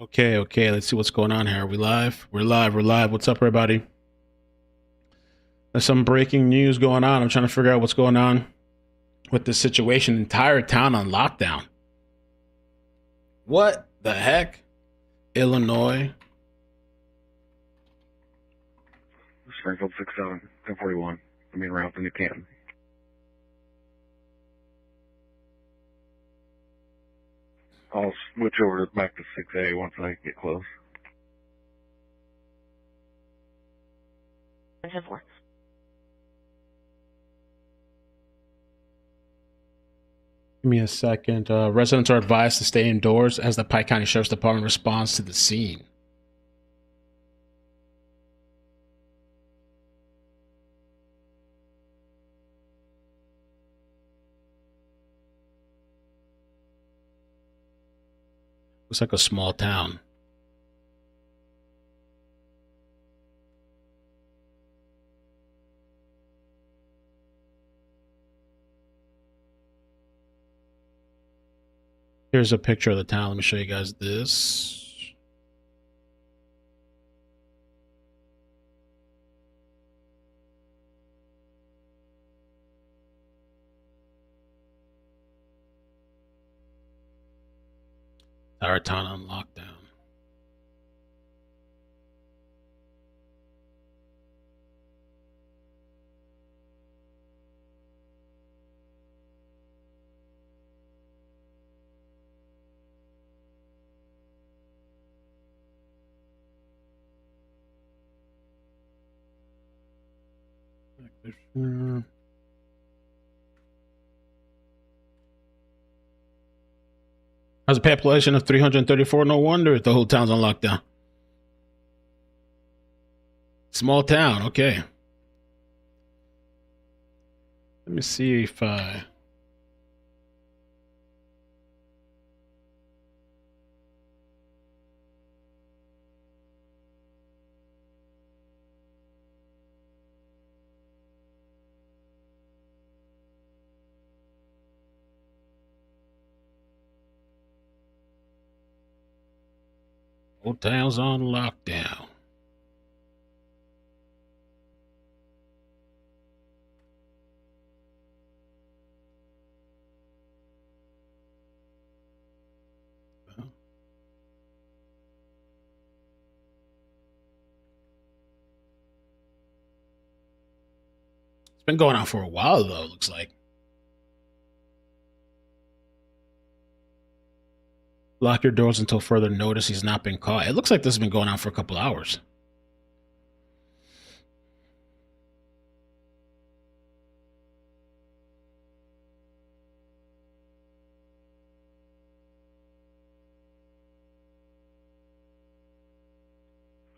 Okay. Let's see what's going on here. Are we live? We're live. What's up, everybody? There's some breaking news going on. I'm trying to figure out what's going on with this situation. Entire town on lockdown. What the heck? Illinois. Springfield 67, 1041. I mean, route to New Canton. I'll switch over back to 6A once I get close. 10-4. Give me a second. Residents are advised to stay indoors as the Pike County Sheriff's Department responds to the scene. Looks like a small town. Here's a picture of the town. Let me show you guys this. Our town on lockdown. Has a population of 334. No wonder the whole town's on lockdown. Small town. Okay. Let me see if I... Whole town's on lockdown. It's been going on for a while, though, it looks like. Lock your doors until further notice. He's not been caught. It looks like this has been going on for a couple hours.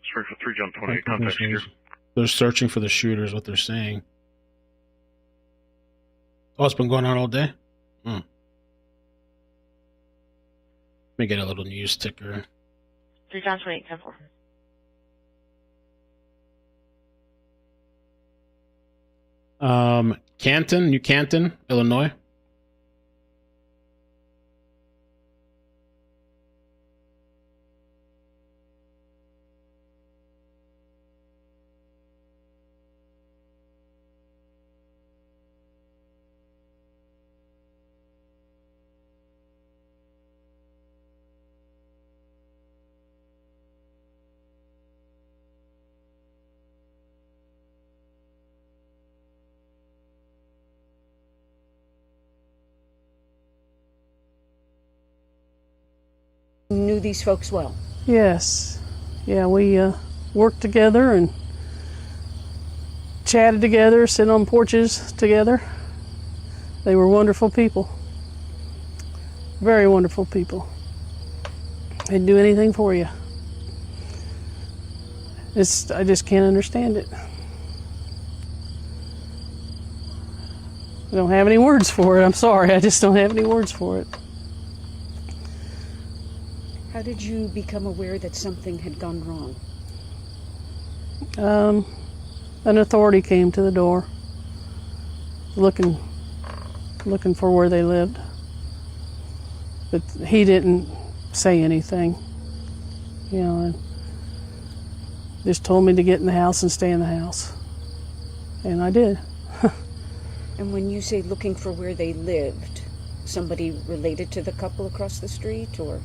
Springfield 3, John 28, contact shooter. They're searching for the shooters, what they're saying. Oh, it's been going on all day? Let me get a little news ticker. 3 John 28, 10-4. Canton, New Canton, Illinois. Knew these folks well? Yes. Yeah, we worked together and chatted together, sit on porches together. They were wonderful people. Very wonderful people. They'd do anything for you. I just can't understand it. I don't have any words for it. I'm sorry. I just don't have any words for it. How did you become aware that something had gone wrong? An authority came to the door, looking for where they lived, but he didn't say anything. you know, and just told me to get in the house and stay in the house. And I did. And when you say looking for where they lived, somebody related to the couple across the street, or?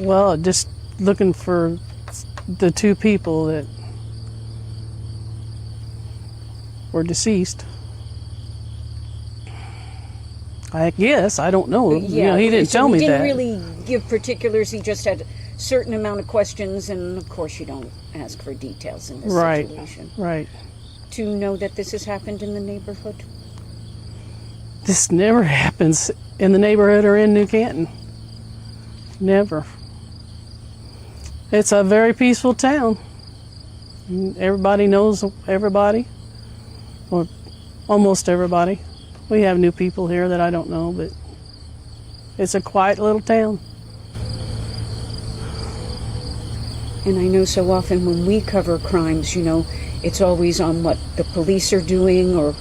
Well, just looking for the two people that were deceased. I guess, I don't know. You know, he didn't tell me that. He didn't really give particulars, he just had a certain amount of questions, and of course you don't ask for details in this situation. Right. To know that this has happened in the neighborhood? This never happens in the neighborhood or in New Canton. Never. It's a very peaceful town. Everybody knows everybody, or almost everybody. We have new people here that I don't know, but it's a quiet little town. And I know so often when we cover crimes, you know, it's always on what the police are doing or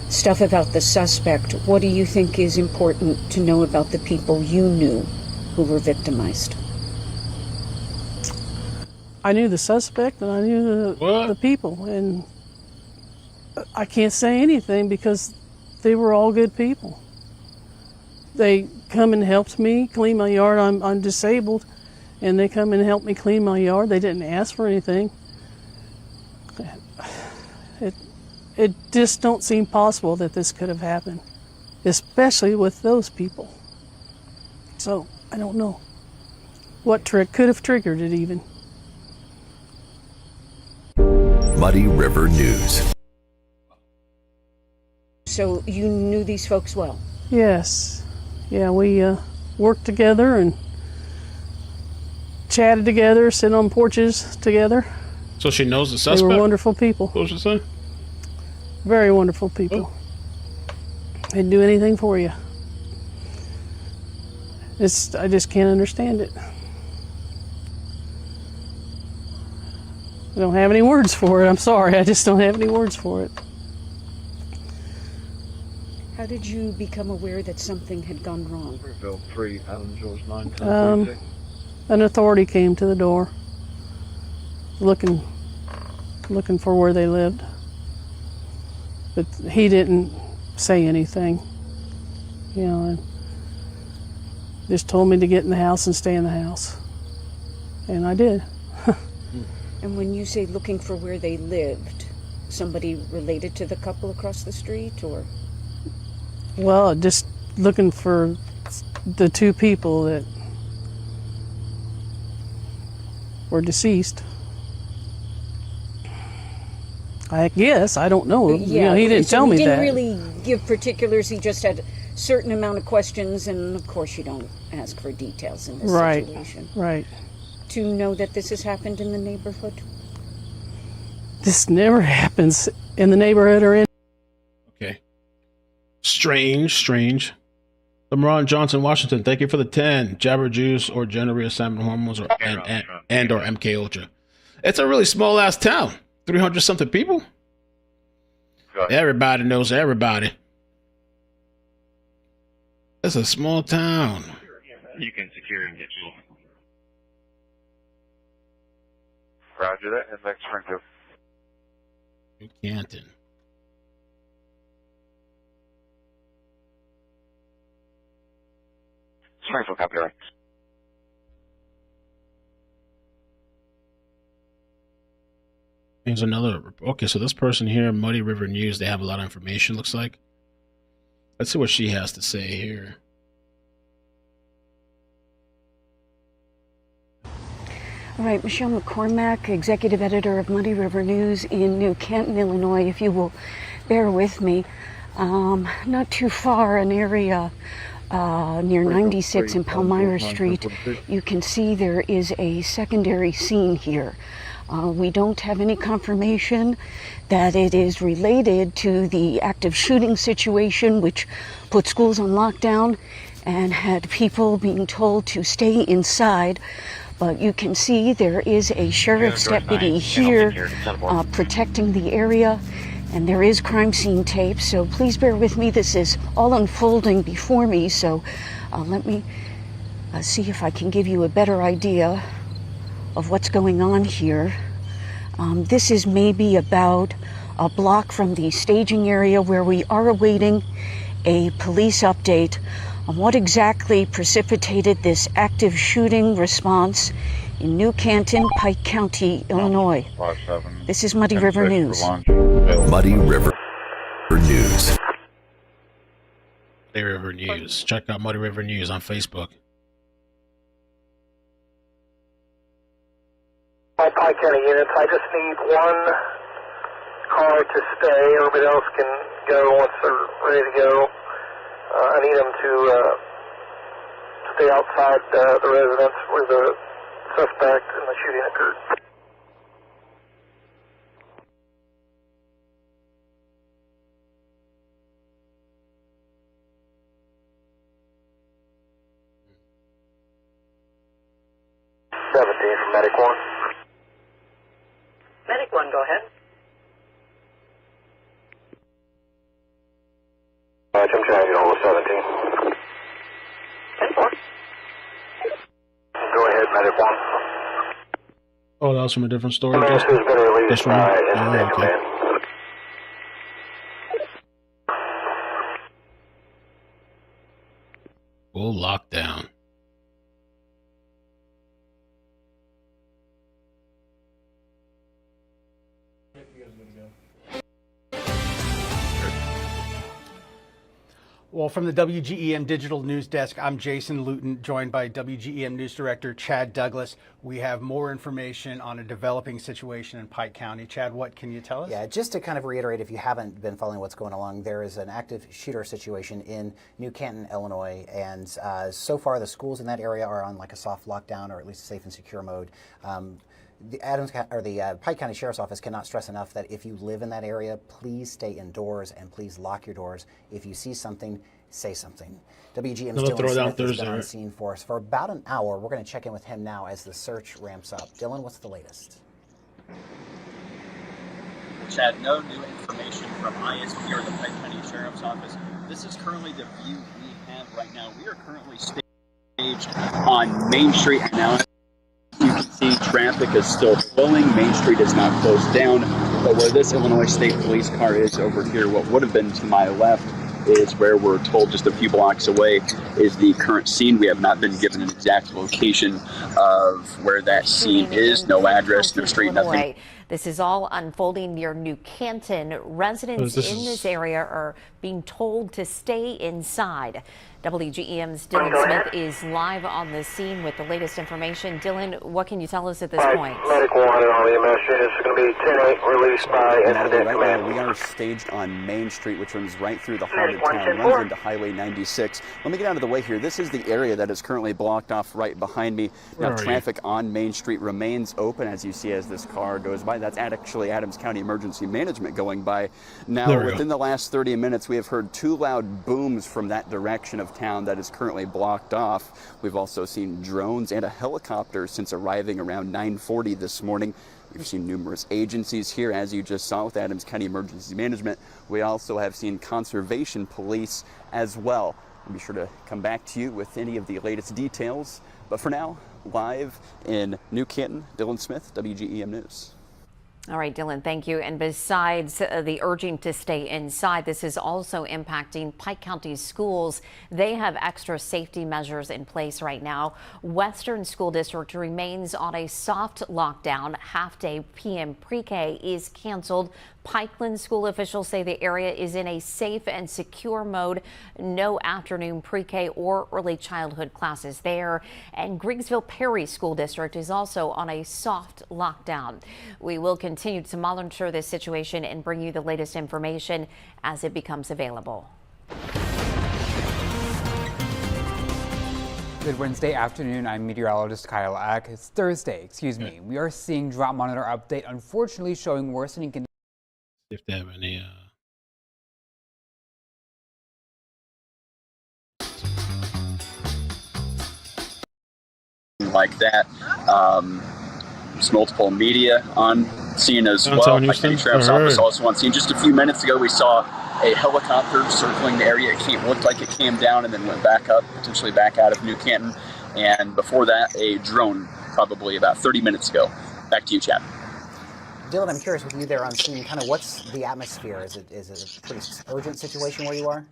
stuff about the suspect. What do you think is important to know about the people you knew who were victimized? I knew the suspect and I knew the people, and I can't say anything because they were all good people. They come and helped me clean my yard. I'm disabled, and they come and help me clean my yard. They didn't ask for anything. It just don't seem possible that this could have happened, especially with those people. So I don't know what trick could have triggered it even. Muddy River News. So you knew these folks well? Yes. Yeah, we worked together and chatted together, sit on porches together. So she knows the suspect? They were wonderful people. What was she saying? Very wonderful people. They'd do anything for you. I just can't understand it. I don't have any words for it. I'm sorry. I just don't have any words for it. How did you become aware that something had gone wrong? An authority came to the door looking for where they lived. But he didn't say anything, you know, and just told me to get in the house and stay in the house. And I did. And when you say looking for where they lived, somebody related to the couple across the street, or? Well, just looking for the two people that were deceased. I guess, I don't know. You know, he didn't tell me that. He didn't really give particulars, he just had a certain amount of questions, and of course you don't ask for details in this situation. Right. To know that this has happened in the neighborhood? This never happens in the neighborhood or in... Okay. Strange. LeBron Johnson, Washington, thank you for the 10. Jabber Juice or Generia Salmon Hormones or MK Ultra. It's a really small ass town. 300 something people. Everybody knows everybody. It's a small town. You can secure and get you. Roger that. Head back to Springfield. Canton. Springfield, copy, right. Here's another. Okay, so this person here, Muddy River News, they have a lot of information, looks like. Let's see what she has to say here. All right, Michelle McCormack, executive editor of Muddy River News in New Canton, Illinois. If you will bear with me, not too far, an area near 96 and Palmyra Street, you can see there is a secondary scene here. We don't have any confirmation that it is related to the active shooting situation, which put schools on lockdown and had people being told to stay inside. But you can see there is a sheriff's deputy here protecting the area, and there is crime scene tape, so please bear with me. This is all unfolding before me, so let me see if I can give you a better idea of what's going on here. This is maybe about a block from the staging area where we are awaiting a police update on what exactly precipitated this active shooting response in New Canton, Pike County, Illinois. This is Muddy River News. Muddy River News. Muddy River News. Check out Muddy River News on Facebook. All Pike County units, I just need one car to stay. Everybody else can go once they're ready to go. I need them to stay outside the residence where the suspect in the shooting occurred. From Medic 1. Medic 1, go ahead. I'm trying to get hold of 17. 10-4. Go ahead, Medic 1. Oh, that was from a different story. This has been released That's from by me? Incident Oh, okay. Command. Full lockdown. Well, from the WGEM Digital News Desk, I'm Jason Luton, joined by WGEM News Director Chad Douglas. We have more information on a developing situation in Pike County. Chad, what can you tell us? Yeah, just to kind of reiterate, if you haven't been following what's going along, there is an active shooter situation in New Canton, Illinois, and so far the schools in that area are on like a soft lockdown, or at least safe and secure mode. The Pike County Sheriff's Office cannot stress enough that if you live in that area, please stay indoors and please lock your doors. If you see something, say something. WGM's Dylan Smith has been on the scene for us for about an hour. We're going to check in with him now as the search ramps up. Dylan, what's the latest? Chad, no new information from ISP or the Pike County Sheriff's Office. This is currently the view we have right now. We are currently staged on Main Street now. You can see traffic is still flowing. Main Street is not closed down, but where this Illinois State Police car is over here, what would have been to my left, is where we're told just a few blocks away is the current scene. We have not been given an exact location of where that scene is. No address, no street, nothing. This is all unfolding near New Canton. Residents in this area are being told to stay inside. WGEM's Dylan Smith is live on the scene with the latest information. Dylan, what can you tell us at this point? Medic 1 and all EMS units are going to be 10-8 released by Incident Command. We are staged on Main Street, which runs right through the heart of town, runs into Highway 96. Let me get out of the way here. This is the area that is currently blocked off right behind me. Now, traffic on Main Street remains open, as you see as this car goes by. That's actually Adams County Emergency Management going by. Now, within the last 30 minutes, we have heard 2 loud booms from that direction of town that is currently blocked off. We've also seen drones and a helicopter since arriving around 9:40 this morning. We've seen numerous agencies here, as you just saw with Adams County Emergency Management. We also have seen conservation police as well. I'll be sure to come back to you with any of the latest details. But for now, live in New Canton, Dylan Smith, WGEM News. All right, Dylan, thank you. And besides the urging to stay inside, this is also impacting Pike County schools. They have extra safety measures in place right now. Western School District remains on a soft lockdown. Half-day PM pre-K is canceled. Pikeland school officials say the area is in a safe and secure mode. No afternoon pre-K or early childhood classes there. And Griggsville Perry School District is also on a soft lockdown. We will continue to monitor this situation and bring you the latest information as it becomes available. Good Wednesday afternoon. I'm meteorologist Kyle Ack. It's Thursday, We are seeing drought monitor update, unfortunately showing worsening conditions. If they have any like that. There's multiple media on scene as well. Pike County Sheriff's Office also on scene. Just a few minutes ago, we saw a helicopter circling the area. It looked like it came down and then went back up, potentially back out of New Canton. And before that, a drone probably about 30 minutes ago. Back to you, Chad. Dylan, I'm curious with you there on scene, kind of what's the atmosphere? Is it a pretty urgent situation where you are?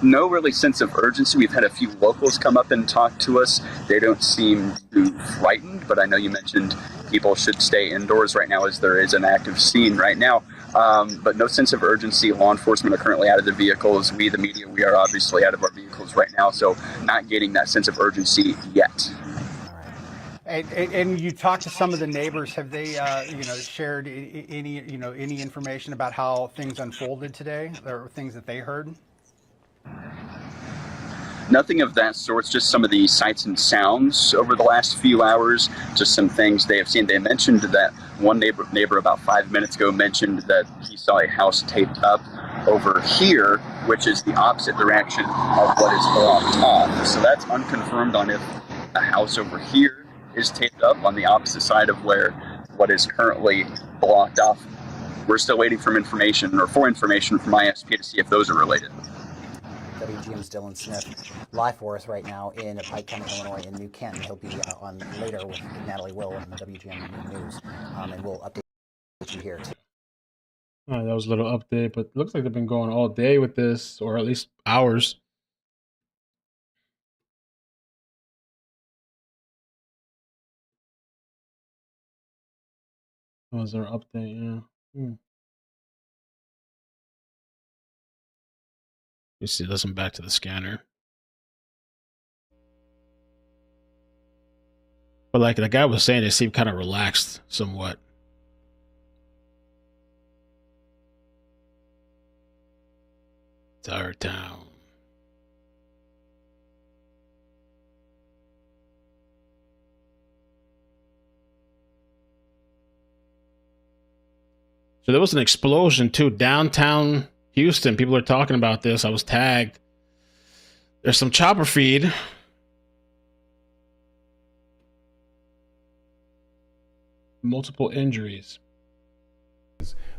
No really sense of urgency. We've had a few locals come up and talk to us. They don't seem too frightened, but I know you mentioned people should stay indoors right now as there is an active scene right now. But no sense of urgency. Law enforcement are currently out of the vehicles. We, the media, we are obviously out of our vehicles right now, so not getting that sense of urgency yet. And you talked to some of the neighbors. Have they, shared any information about how things unfolded today, or things that they heard? Nothing of that sort, just some of the sights and sounds over the last few hours, just some things they have seen. They mentioned that one neighbor about 5 minutes ago mentioned that he saw a house taped up over here, which is the opposite direction of what is blocked off. So that's unconfirmed on if a house over here is taped up on the opposite side of where what is currently blocked off. We're still waiting for information from ISP to see if those are related. WGM's Dylan Smith, live for us right now in Pike County, Illinois, in New Canton. He'll be on later with Natalie Will on the WGM News, and we'll update you here too. All right, that was a little update, but it looks like they've been going all day with this, or at least hours. Was there an update? Yeah. You see, listen back to the scanner. But like the guy was saying, they seem kind of relaxed somewhat. It's our town. So there was an explosion too, downtown Houston. People are talking about this. I was tagged. There's some chopper feed. Multiple injuries.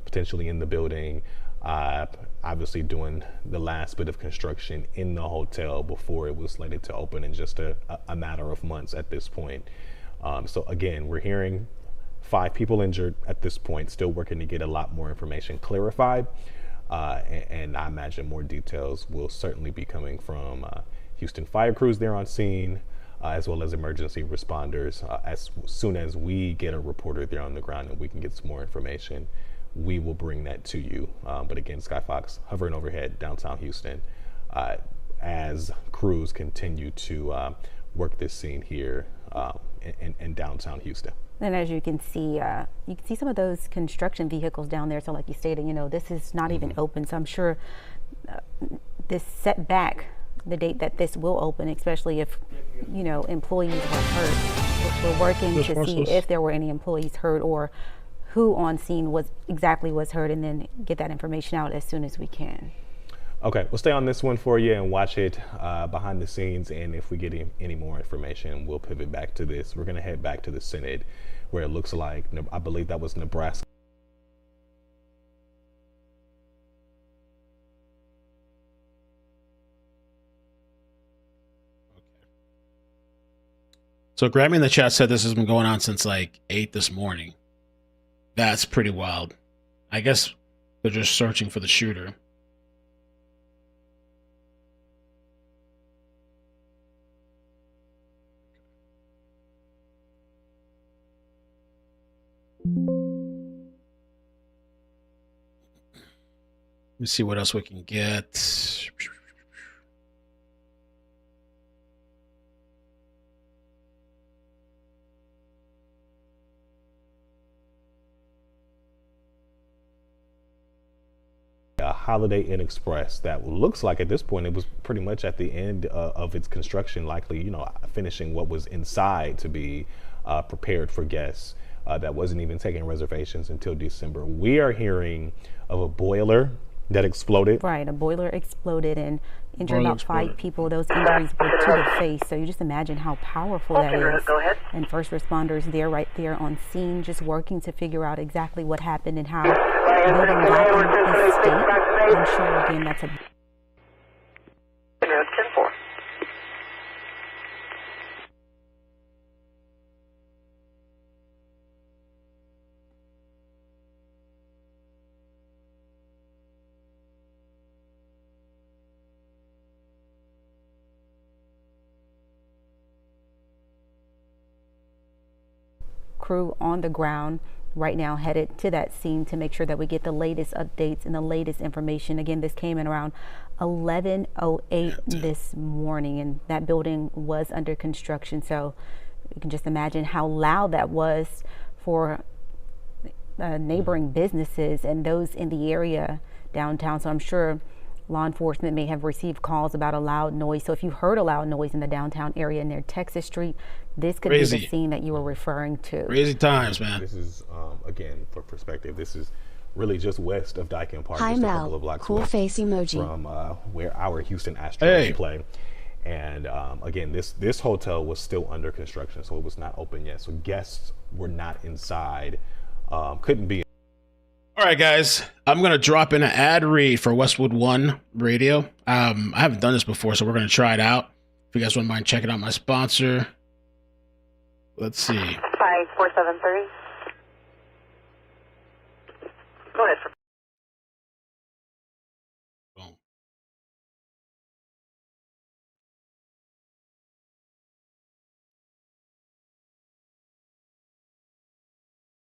Potentially in the building, obviously doing the last bit of construction in the hotel before it was slated to open in just a matter of months at this point. So again, we're hearing 5 people injured at this point, still working to get a lot more information clarified. And I imagine more details will certainly be coming from Houston fire crews there on scene, as well as emergency responders. As soon as we get a reporter there on the ground and we can get some more information, we will bring that to you. But again, Sky Fox hovering overhead downtown Houston as crews continue to work this scene here in downtown Houston. And as you can see some of those construction vehicles down there. So like you stated, this is not even open. So I'm sure this set back the date that this will open, especially if, employees were hurt. We're working to see if there were any employees hurt or who on scene was hurt, and then get that information out as soon as we can. Okay, we'll stay on this one for you and watch it behind the scenes. And if we get any more information, we'll pivot back to this. We're going to head back to the Senate, where it looks like, I believe that was Nebraska. So Grammy in the chat said this has been going on since like 8 this morning. That's pretty wild. I guess they're just searching for the shooter. Let's see what else we can get. A Holiday Inn Express that looks like at this point it was pretty much at the end of its construction, likely finishing what was inside to be prepared for guests. That wasn't even taking reservations until December. We are hearing of a boiler that exploded. Right, a boiler exploded and injured about 5 people. Those injuries were to the face. So you just imagine how powerful that is. Go ahead. And first responders there, right there on scene, just working to figure out exactly what happened and how the building got in this state. I'm sure, again, that's a... 10-4. crew on the ground right now headed to that scene to make sure that we get the latest updates and the latest information. Again, this came in around 11:08 this morning, and that building was under construction. So you can just imagine how loud that was for neighboring businesses and those in the area downtown. So I'm sure law enforcement may have received calls about a loud noise. So if you heard a loud noise in the downtown area near Texas Street, this could be the scene that you were referring to. Crazy times, man. This is, again, for perspective, this is really just west of Dyken Park, Hi, just Mel. a couple of blocks Cool west face emoji. from where our Houston Astros play. And again, this hotel was still under construction, so it was not open yet. So guests were not inside, couldn't be. All right, guys, I'm going to drop in an ad read for Westwood One Radio. I haven't done this before, so we're going to try it out. If you guys wouldn't mind checking out my sponsor. Let's see. 5473. Go ahead. Boom.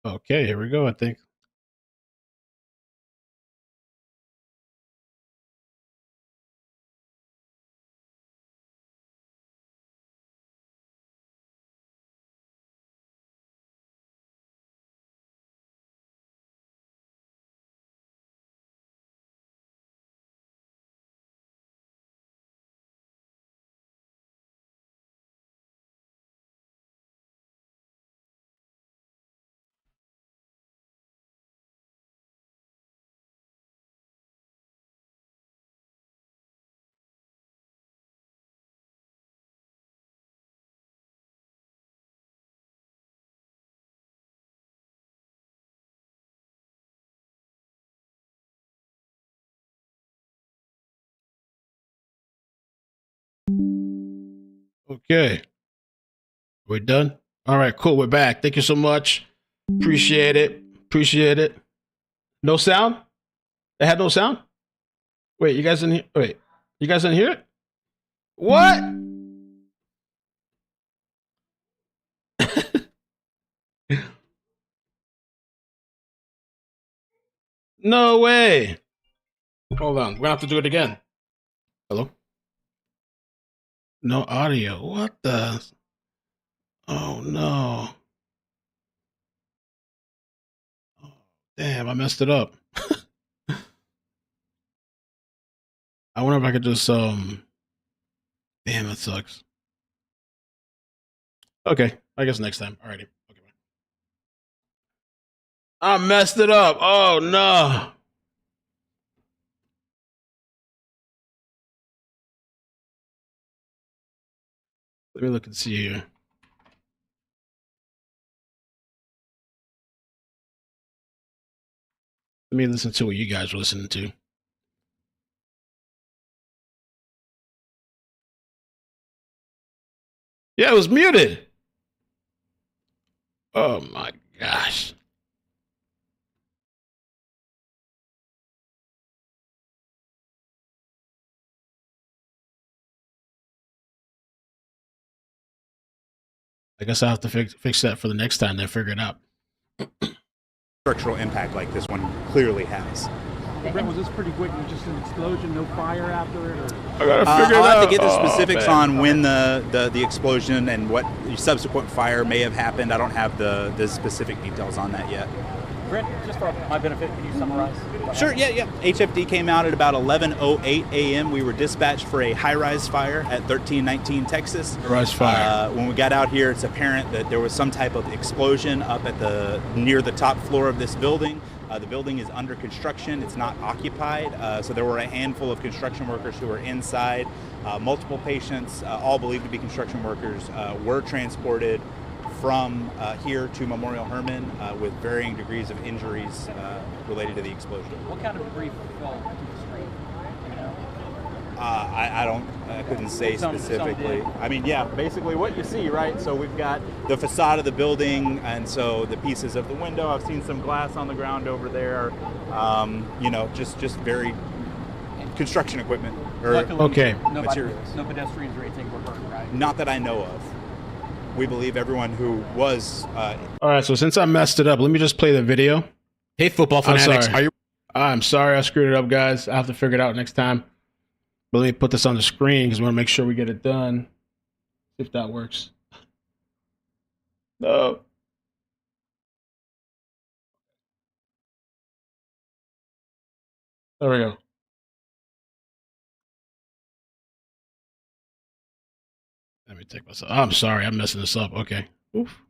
Okay, here we go, I think. Okay. We're done? All right, cool. We're back. Thank you so much. Appreciate it. Appreciate it. No sound? It had no sound? Wait, you guys didn't hear? Wait, you guys didn't hear it? What? No way. Hold on. We're gonna have to do it again. Hello? No audio. What the? Oh no. Oh, damn, I messed it up. I wonder if I could just damn, that sucks. Okay, I guess next time. Alrighty. Okay, bye. I messed it up. Oh no. Let me look and see here. Let me listen to what you guys were listening to. Yeah, it was muted. Oh my gosh. I guess I'll have to fix that for the next time. Then figure it out. Structural impact like this one clearly has. Brett, was this pretty quick? It was just an explosion, no fire after it? Or? I gotta figure it out. I'll have to get the specifics on when the explosion and what subsequent fire may have happened. I don't have the specific details on that yet. Brett, just for my benefit, can you summarize? Sure, yeah. HFD came out at about 11:08 a.m. We were dispatched for a high-rise fire at 1319 Texas. High-rise fire. When we got out here, it's apparent that there was some type of explosion up at near the top floor of this building. The building is under construction. It's not occupied. So there were a handful of construction workers who were inside. Multiple patients, all believed to be construction workers, were transported from here to Memorial Hermann with varying degrees of injuries related to the explosion. What kind of debris fell to the street? You know? I couldn't say specifically. I mean, yeah, basically what you see, right? So we've got the facade of the building, and so the pieces of the window. I've seen some glass on the ground over there. Just very construction equipment. Okay. Materials. No pedestrians or anything were hurt, right? Not that I know of. we believe everyone who was. All right, so since I messed it up, let me just play the video. Hey, football fanatics, I'm sorry I screwed it up, guys. I'll have to figure it out next time. But let me put this on the screen because we want to make sure we get it done. See if that works. No. There we go. Let me take myself. Oh, I'm sorry, I'm messing this up. Okay. Oof.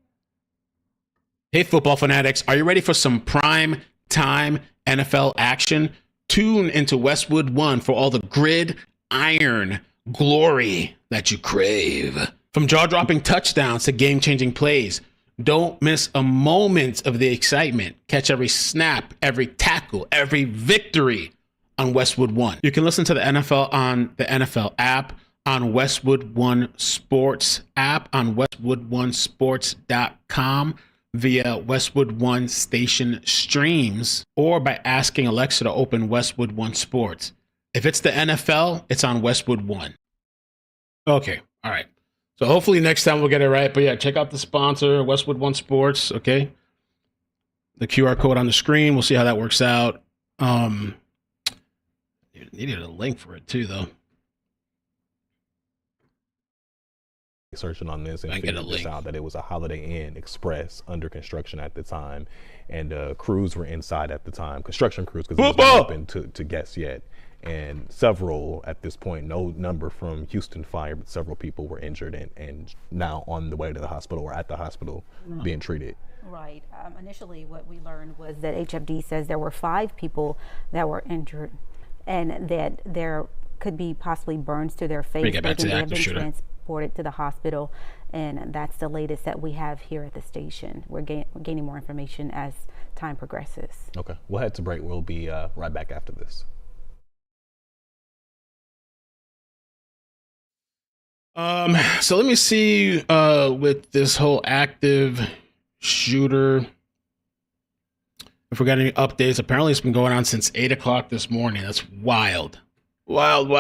Hey, football fanatics, are you ready for some prime time NFL action? Tune into Westwood One for all the grid, iron, glory that you crave. From jaw-dropping touchdowns to game-changing plays, don't miss a moment of the excitement. Catch every snap, every tackle, every victory on Westwood One. You can listen to the NFL on the NFL app, on Westwood One Sports app, on westwoodonesports.com, via Westwood One station streams, or by asking Alexa to open Westwood One Sports. If it's the NFL, it's on Westwood One. Okay, all right. So hopefully next time we'll get it right. But yeah, check out the sponsor, Westwood One Sports, okay? The QR code on the screen. We'll see how that works out. Needed a link for it too, though. Searching on this and figured this out, that it was a Holiday Inn Express under construction at the time, and crews were inside at the time, construction crews, because it was not open to guests yet. And several, at this point, no number from Houston Fire, but several people were injured and now on the way to the hospital or at the hospital being treated. Right. Initially, what we learned was that HFD says there were 5 people that were injured, and that there could be possibly burns to their face. They have been transported to the hospital, and that's the latest that we have here at the station. We're gaining more information as time progresses. Okay, we'll head to break. We'll be right back after this. So let me see with this whole active shooter, if we got any updates. Apparently it's been going on since 8 o'clock this morning. That's wild. Wild.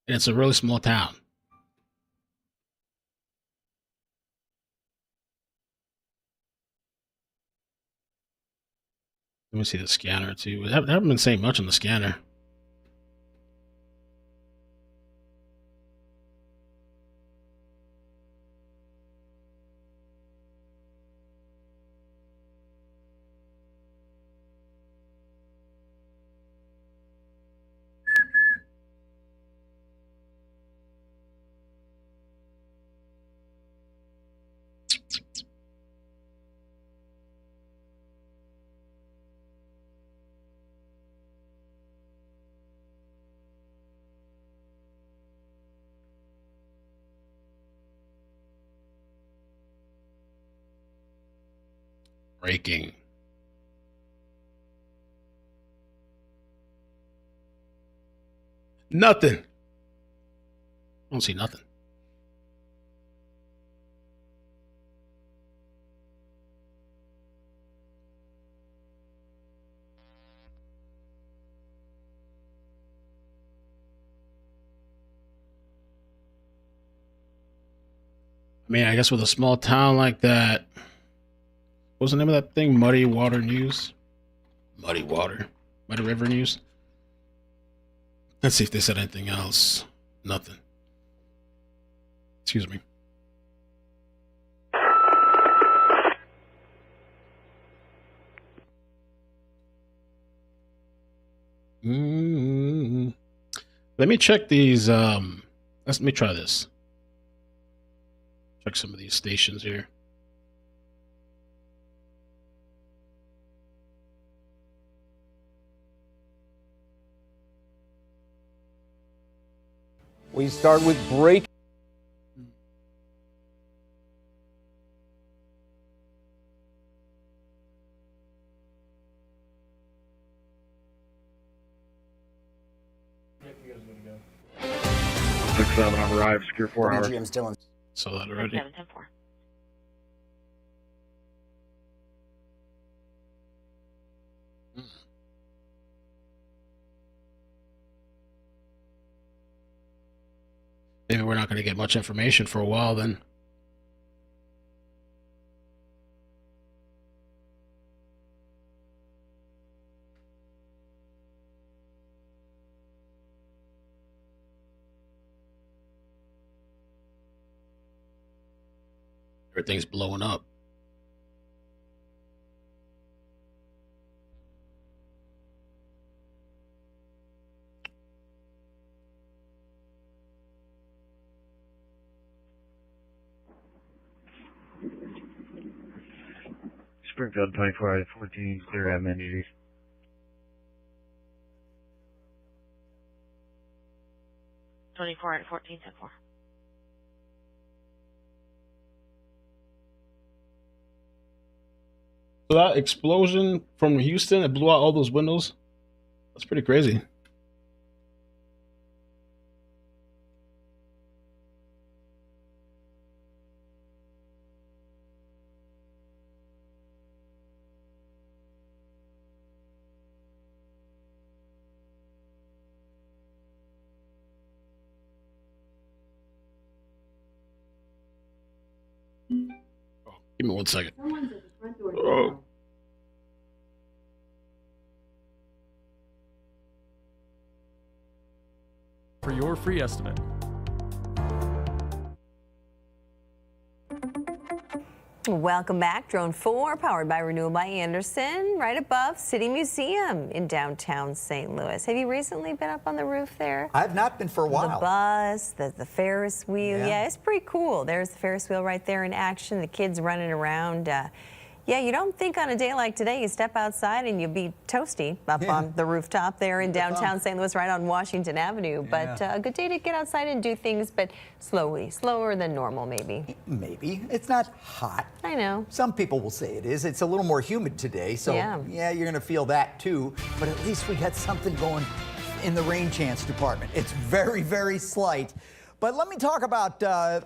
And it's a really small town. Let me see the scanner too. I haven't been saying much on the scanner. Breaking. Nothing. I don't see nothing. I mean, I guess with a small town like that, what's the name of that thing? Muddy Water News? Muddy River News? Let's see if they said anything else. Nothing. Excuse me. Let me check these. Let me try this. Check some of these stations here. We start with break. Six 7 on arrive. Secure 4 hours. WGM's Dylan. Saw that already. 7, 10, 4. Maybe we're not going to get much information for a while then. Everything's blowing up. Springfield 24 out of 14, clear admin duties. Twenty-four at 14, 10-4. So that explosion from Houston, it blew out all those windows. That's pretty crazy. Give me 1 second. Oh. For your free estimate. Welcome back. Drone 4, powered by Renewal by Anderson, right above City Museum in downtown St. Louis. Have you recently been up on the roof there? I've not been for a while. The bus, the Ferris wheel. Yeah, it's pretty cool. There's the Ferris wheel right there in action. The kids running around. Yeah, you don't think on a day like today you step outside and you'll be toasty up on the rooftop there in downtown St. Louis, right on Washington Avenue. But a good day to get outside and do things, but slowly, slower than normal maybe. Maybe. It's not hot. I know. Some people will say it is. It's a little more humid today, so yeah, you're going to feel that too. But at least we got something going in the rain chance department. It's very, very slight. But let me talk about,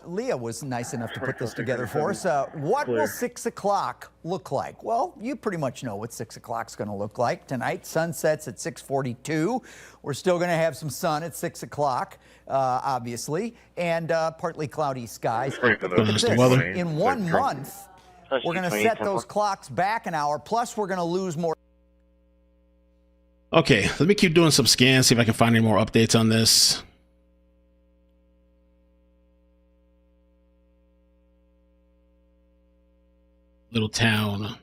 Leah was nice enough to put this together for us. What will 6 o'clock look like? Well, you pretty much know what 6 o'clock's going to look like tonight. Sun sets at 6:42. We're still going to have some sun at 6 o'clock, obviously, and partly cloudy skies. Look at this. In 1 month, we're going to set those clocks back an hour, plus we're going to lose more. Okay, let me keep doing some scans, see if I can find any more updates on this. Little town.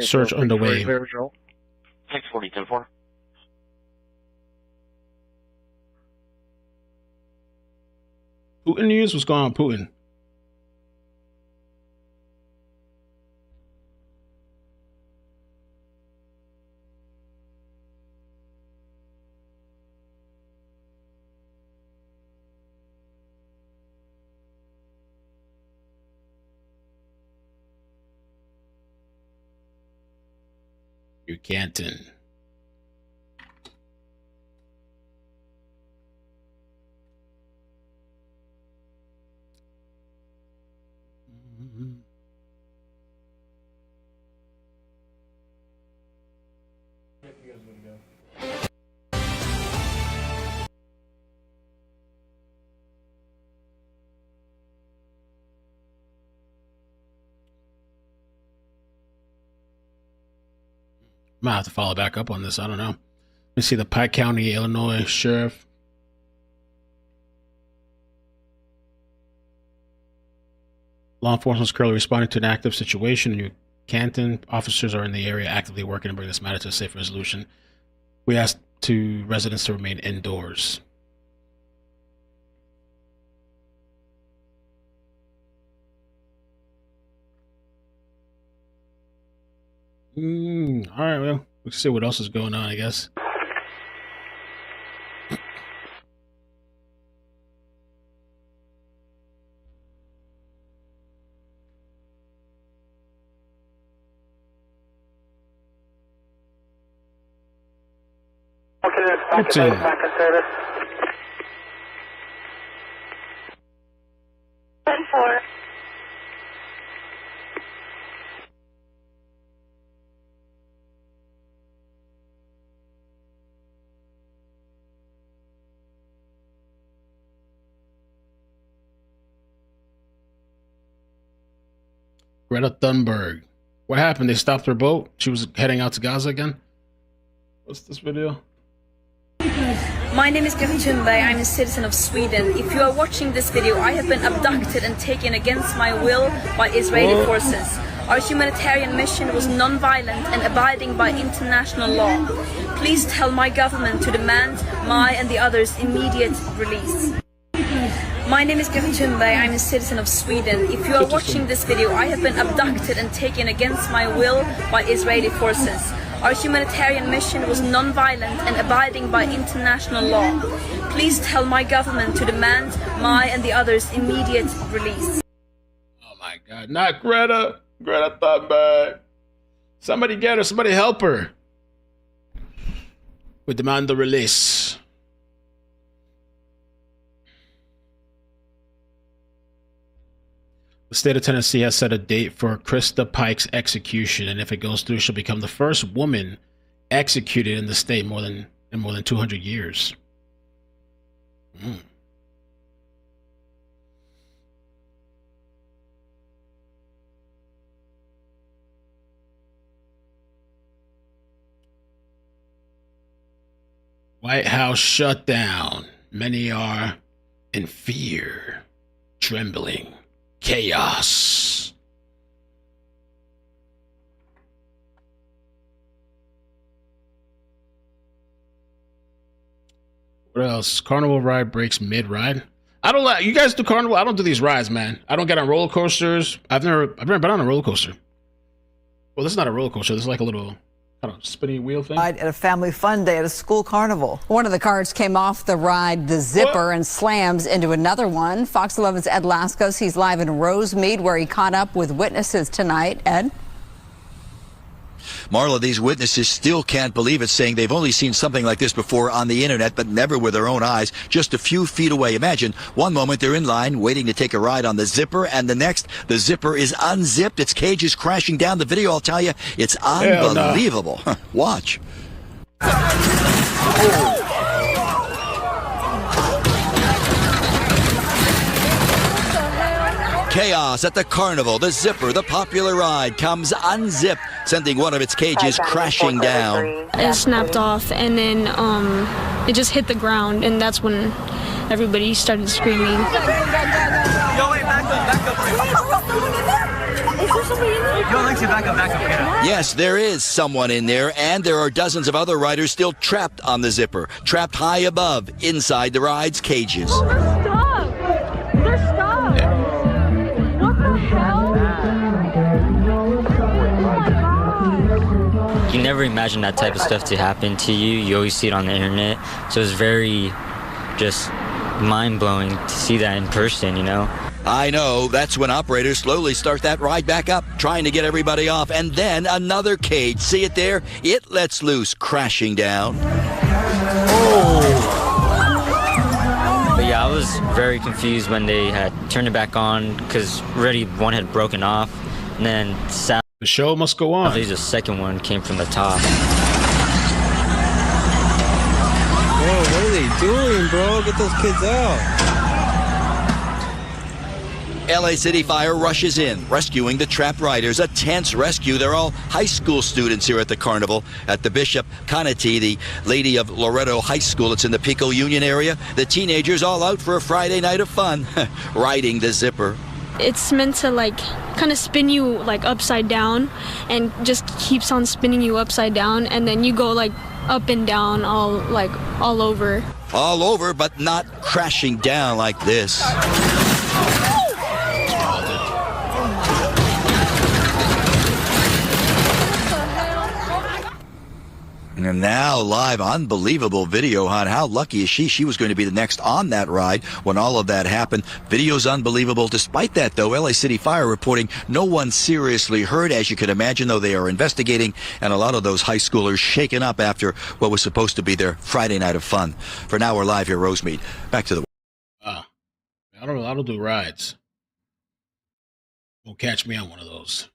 Search underway. 640, 10-4. Putin news? What's going on, Putin? Canton. Might have to follow back up on this. I don't know. Let me see the Pike County, Illinois Sheriff. Law enforcement is currently responding to an active situation in Canton. Officers are in the area actively working to bring this matter to a safe resolution. We ask residents to remain indoors. All right, well, let's see what else is going on, I guess. Back in service. 10-4. Greta Thunberg. What happened? They stopped her boat? She was heading out to Gaza again? What's this video? My name is Greta Thunberg. I'm a citizen of Sweden. If you are watching this video, I have been abducted and taken against my will by Israeli forces. Our humanitarian mission was non-violent and abiding by international law. Please tell my government to demand my and the others' immediate release. My name is Greta Thunberg. I'm a citizen of Sweden. If you are watching this video, I have been abducted and taken against my will by Israeli forces. Our humanitarian mission was non-violent and abiding by international law. Please tell my government to demand my and the others' immediate release. Oh my God, not Greta. Greta Thunberg. Somebody get her, somebody help her. We demand the release. The state of Tennessee has set a date for Krista Pike's execution, and if it goes through, she'll become the first woman executed in the state in more than 200 years. White House shutdown. Many are in fear, trembling. Chaos. What else? Carnival ride breaks mid-ride. I don't like. You guys do carnival? I don't do these rides, man. I don't get on roller coasters. I've never been on a roller coaster. Well, this is not a roller coaster. This is like a little, I don't know, spinny wheel thing. At a family fun day at a school carnival. One of the cars came off the ride, the zipper, and slams into another one. Fox 11's Ed Lascos, he's live in Rosemead, where he caught up with witnesses tonight. Ed? Marla, these witnesses still can't believe it, saying they've only seen something like this before on the internet, but never with their own eyes, just a few feet away. Imagine, one moment they're in line waiting to take a ride on the zipper, and the next, the zipper is unzipped. Its cage is crashing down. The video, I'll tell you, it's unbelievable. No. Watch. Chaos at the carnival. The zipper, the popular ride, comes unzipped, sending one of its cages crashing down. It snapped off, and then it just hit the ground, and that's when everybody started screaming. Yo, wait, back up. Is there somebody in there? Yo, Alexia, back up. Yes, there is someone in there, and there are dozens of other riders still trapped on the zipper, trapped high above, inside the ride's cages. Oh, they're stuck. They're stuck. What the hell? You never imagine that type of stuff to happen to you. You always see it on the internet. So it's very just mind-blowing to see that in person, you know? I know. That's when operators slowly start that ride back up, trying to get everybody off. And then another cage. See it there? It lets loose, crashing down. But yeah, I was very confused when they had turned it back on because already one had broken off. And then the show must go on. At least the second one came from the top. Whoa, what are they doing, bro? Get those kids out. LA City Fire rushes in, rescuing the trapped riders. A tense rescue. They're all high school students here at the carnival at the Bishop Conatee, the Lady of Loretto High School. It's in the Pico Union area. The teenagers all out for a Friday night of fun, riding the zipper. It's meant to like kind of spin you like upside down and just keeps on spinning you upside down, and then you go like up and down all over. All over, but not crashing down like this. And now live, unbelievable video on how lucky is she. She was going to be the next on that ride when all of that happened. Video's unbelievable. Despite that, though, LA City Fire reporting no one seriously hurt. As you can imagine, though, they are investigating, and a lot of those high schoolers shaken up after what was supposed to be their Friday night of fun. For now, we're live here, Rosemead. Back to the... I don't do rides. Don't catch me on one of those.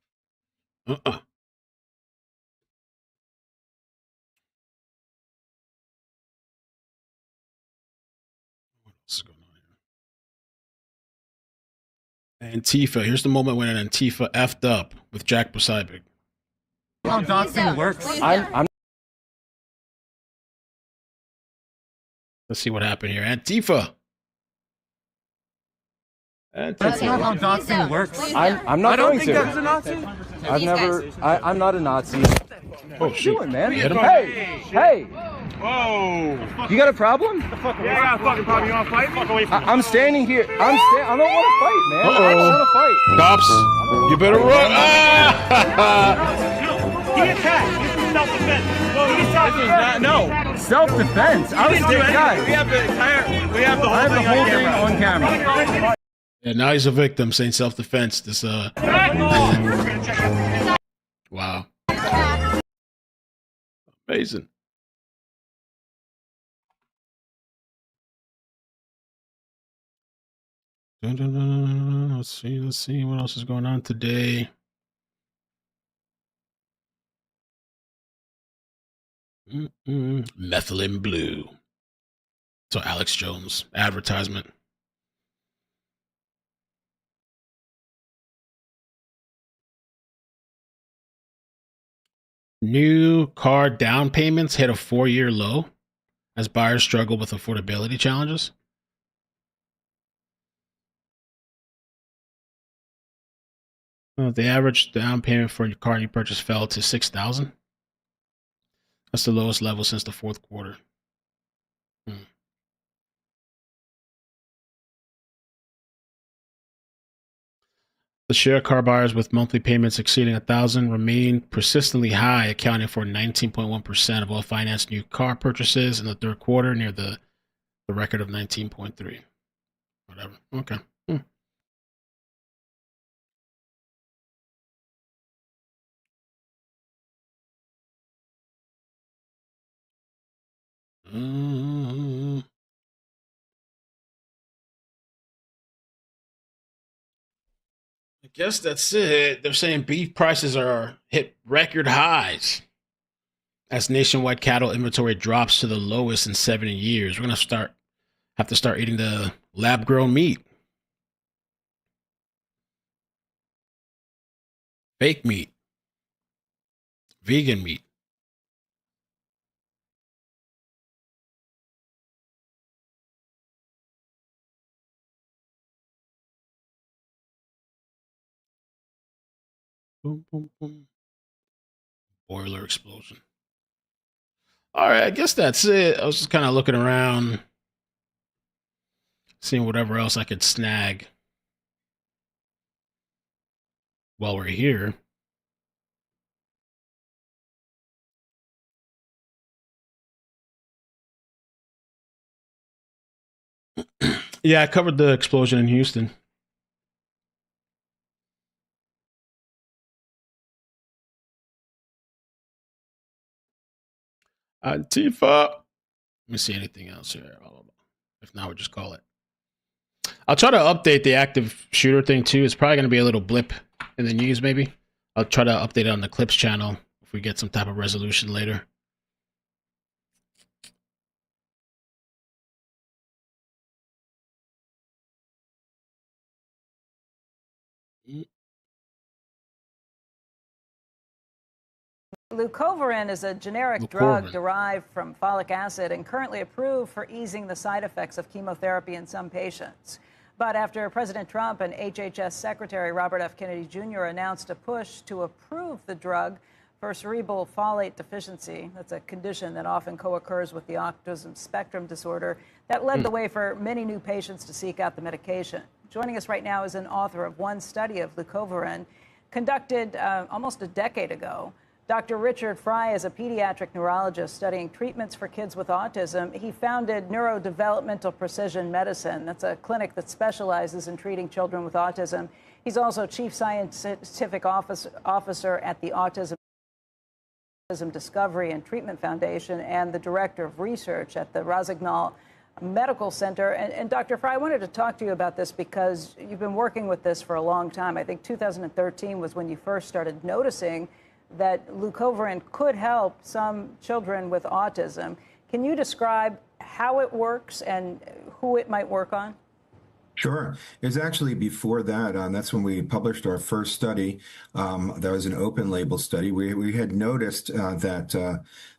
Antifa. Here's the moment when an Antifa effed up with Jack Poseidon. How doxing works. I'm Let's see what happened here. Antifa. That's not how doxing works. I'm not going to. I don't think I was a Nazi. I've never. I'm not a Nazi. Oh shoot, doing, man? Hit him. Hey! Whoa! You got a problem? Yeah, I got a fucking problem. You want to fight? Fuck away from me. I'm standing here. I don't want to fight, man. I don't want to fight. Cops, you better run. He attacked. This is self-defense. No, self-defense. I was the guy. We have the whole thing on camera. Yeah, now he's a victim saying self-defense. This wow. Amazing. Let's see what else is going on today. Methylene blue. So Alex Jones advertisement. New car down payments hit a 4-year low as buyers struggle with affordability challenges. The average down payment for your car you purchase fell to $6,000. That's the lowest level since the fourth quarter. The share of car buyers with monthly payments exceeding $1,000 remain persistently high, accounting for 19.1% of all financed new car purchases in the third quarter, near the record of 19.3%. Whatever. Okay. I guess that's it. They're saying beef prices are hit record highs as nationwide cattle inventory drops to the lowest in 70 years. We're gonna have to start eating the lab-grown meat, fake meat, vegan meat. Boom, boom, boom. Boiler explosion. All right, I guess that's it. I was just kind of looking around, seeing whatever else I could snag while we're here. Yeah, I covered the explosion in Houston. Antifa. Let me see anything else here. If not, we'll just call it. I'll try to update the active shooter thing too. It's probably going to be a little blip in the news, maybe. I'll try to update it on the clips channel if we get some type of resolution later. Leucovorin is a generic drug derived from folic acid and currently approved for easing the side effects of chemotherapy in some patients. But after President Trump and HHS Secretary Robert F. Kennedy Jr. announced a push to approve the drug for cerebral folate deficiency, that's a condition that often co-occurs with the autism spectrum disorder, that led the way for many new patients to seek out the medication. Joining us right now is an author of one study of leucovorin conducted almost a decade ago. Dr. Richard Fry is a pediatric neurologist studying treatments for kids with autism. He founded Neurodevelopmental Precision Medicine. That's a clinic that specializes in treating children with autism. He's also Chief Scientific Officer at the Autism Discovery and Treatment Foundation and the Director of Research at the Rossignol Medical Center. And Dr. Fry, I wanted to talk to you about this because you've been working with this for a long time. I think 2013 was when you first started noticing that leucovorin could help some children with autism. Can you describe how it works and who it might work on? Sure. It was actually before that. That's when we published our first study. That was an open label study. We had noticed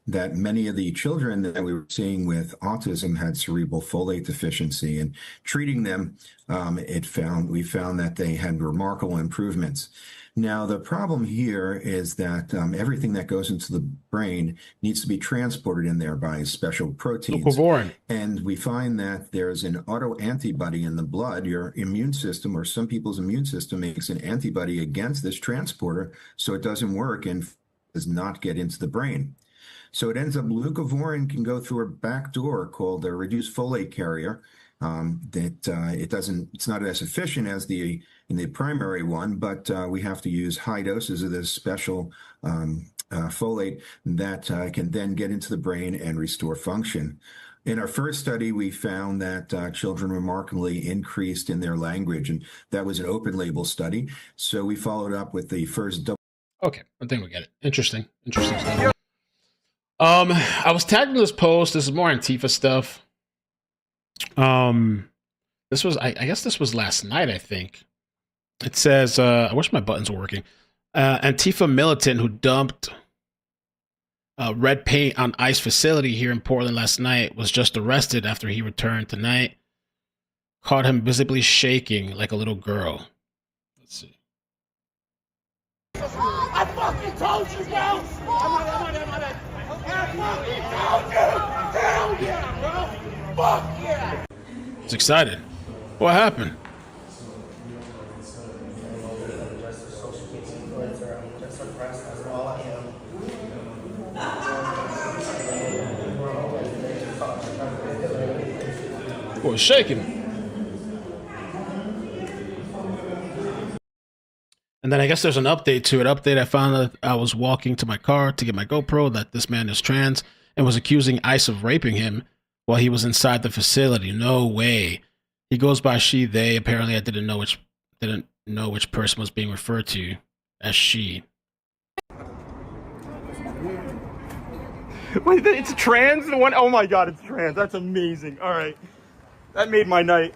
that many of the children that we were seeing with autism had cerebral folate deficiency, and treating them, we found that they had remarkable improvements. Now, the problem here is that everything that goes into the brain needs to be transported in there by special proteins. Glucovorin. And we find that there's an autoantibody in the blood. Your immune system, or some people's immune system, makes an antibody against this transporter, so it doesn't work and does not get into the brain. So it ends up glucovorin can go through a back door called a reduced folate carrier. It's not as efficient as in the primary one, but we have to use high doses of this special folate that can then get into the brain and restore function. In our first study, we found that children remarkably increased in their language, and that was an open label study. So we followed up with the first double. Okay, I think we get it. Interesting stuff. I was tagged in this post. This is more Antifa stuff. This was, I guess this was last night, I think. It says, I wish my buttons were working. Antifa militant who dumped red paint on ICE facility here in Portland last night was just arrested after he returned tonight. Caught him visibly shaking like a little girl. Let's see. I fucking told you, bro! I fucking told you! Hell yeah, bro! Fuck yeah! He's excited. What happened? Boy, shaking. And then I guess there's an update to it. I found that I was walking to my car to get my GoPro, that this man is trans and was accusing ICE of raping him while he was inside the facility. No way. He goes by she, they. Apparently I didn't know which person was being referred to as she. Wait, it's trans? The one? Oh my god, it's trans. That's amazing. All right. That made my night.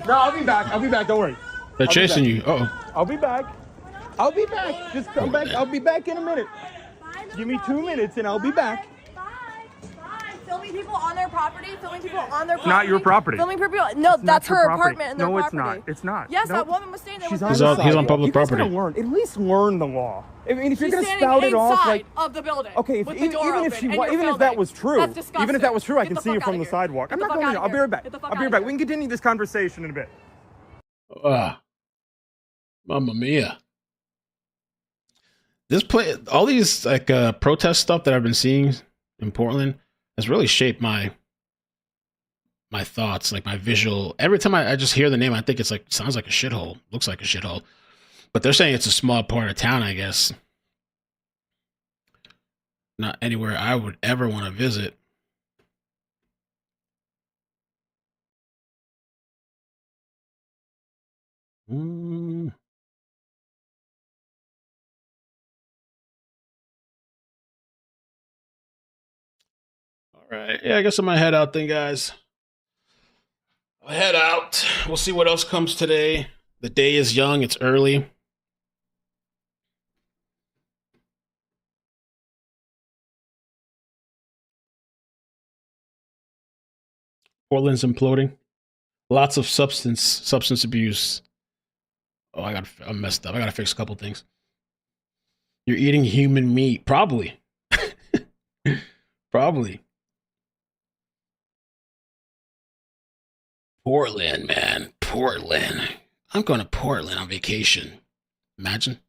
No, I'll be back. Don't worry. They're chasing you. Uh-oh. I'll be back. Just come back. I'll be back in a minute. Give me 2 minutes and I'll be back. Filming people on their property. Not your property. Filming people. No, that's her apartment and their property. No, it's not. Yes, that woman was staying there. He's on public property. At least learn the law. I mean, if you're She's gonna spout it off like of the building. Okay, even if that was true, I can see you from the sidewalk. I'm not going to. I'll be right back. We can continue this conversation in a bit. Mamma mia. All these like protest stuff that I've been seeing in Portland has really shaped my thoughts, like my visual. Every time I just hear the name, I think it's like, sounds like a shithole, looks like a shithole. But they're saying it's a small part of town, I guess. Not anywhere I would ever want to visit. All right. Yeah, I guess I'm gonna head out then, guys. I'll head out. We'll see what else comes today. The day is young. It's early. Portland's imploding. Lots of substance abuse. Oh, I'm messed up. I gotta fix a couple things. You're eating human meat. Probably. Probably. Portland, man. Portland. I'm going to Portland on vacation. Imagine.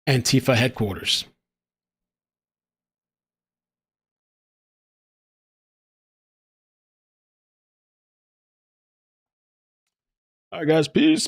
Antifa headquarters. All right, guys. Peace.